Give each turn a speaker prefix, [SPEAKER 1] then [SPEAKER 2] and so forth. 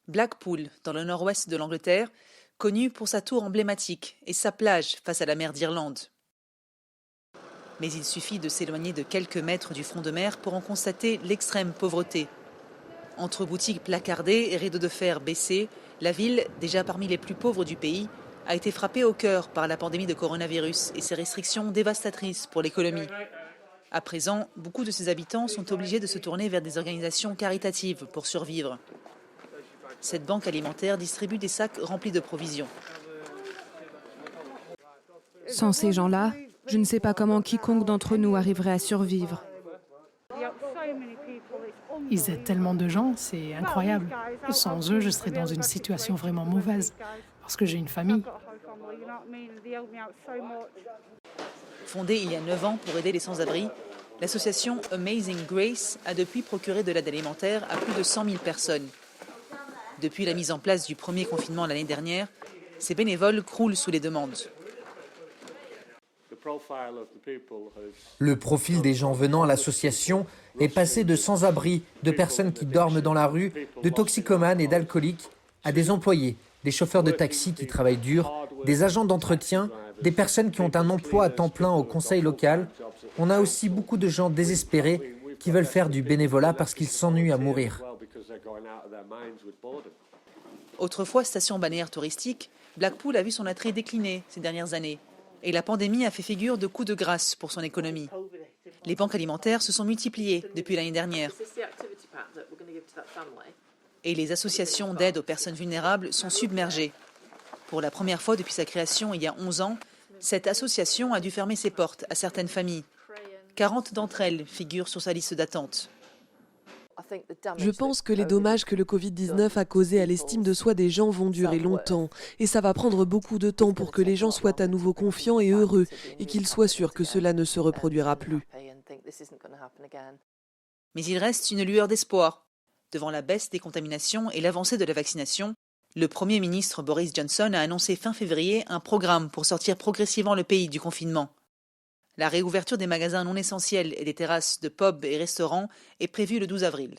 [SPEAKER 1] Blackpool, dans le nord-ouest de l'Angleterre, connu pour sa tour emblématique et sa plage face à la mer d'Irlande. Mais il suffit de s'éloigner de quelques mètres du front de mer pour en constater l'extrême pauvreté. Entre boutiques placardées et rideaux de fer baissés, la ville, déjà parmi les plus pauvres du pays, a été frappée au cœur par la pandémie de coronavirus et ses restrictions dévastatrices pour l'économie. À présent, beaucoup de ses habitants sont obligés de se tourner vers des organisations caritatives pour survivre. Cette banque alimentaire distribue des sacs remplis de provisions.
[SPEAKER 2] Sans ces gens-là, je ne sais pas comment quiconque d'entre nous arriverait à survivre.
[SPEAKER 3] Ils aident tellement de gens, c'est incroyable. Sans eux, je serais dans une situation vraiment mauvaise, parce que j'ai une famille.
[SPEAKER 1] Fondée il y a 9 ans pour aider les sans-abri, l'association Amazing Grace a depuis procuré de l'aide alimentaire à plus de 100 000 personnes. Depuis la mise en place du premier confinement l'année dernière, ces bénévoles croulent sous les demandes.
[SPEAKER 4] Le profil des gens venant à l'association est passé de sans-abri, de personnes qui dorment dans la rue, de toxicomanes et d'alcooliques, à des employés, des chauffeurs de taxi qui travaillent dur, des agents d'entretien, des personnes qui ont un emploi à temps plein au conseil local. On a aussi beaucoup de gens désespérés qui veulent faire du bénévolat parce qu'ils s'ennuient à mourir.
[SPEAKER 1] Autrefois station balnéaire touristique, Blackpool a vu son attrait décliner ces dernières années. Et la pandémie a fait figure de coup de grâce pour son économie. Les banques alimentaires se sont multipliées depuis l'année dernière. Et les associations d'aide aux personnes vulnérables sont submergées. Pour la première fois depuis sa création il y a 11 ans, cette association a dû fermer ses portes à certaines familles. 40 d'entre elles figurent sur sa liste d'attente.
[SPEAKER 5] Je pense que les dommages que le Covid-19 a causés à l'estime de soi des gens vont durer longtemps. Et ça va prendre beaucoup de temps pour que les gens soient à nouveau confiants et heureux et qu'ils soient sûrs que cela ne se reproduira plus.
[SPEAKER 1] Mais il reste une lueur d'espoir. Devant la baisse des contaminations et l'avancée de la vaccination, le Premier ministre Boris Johnson a annoncé fin février un programme pour sortir progressivement le pays du confinement. La réouverture des magasins non essentiels et des terrasses de pubs et restaurants est prévue le 12 avril.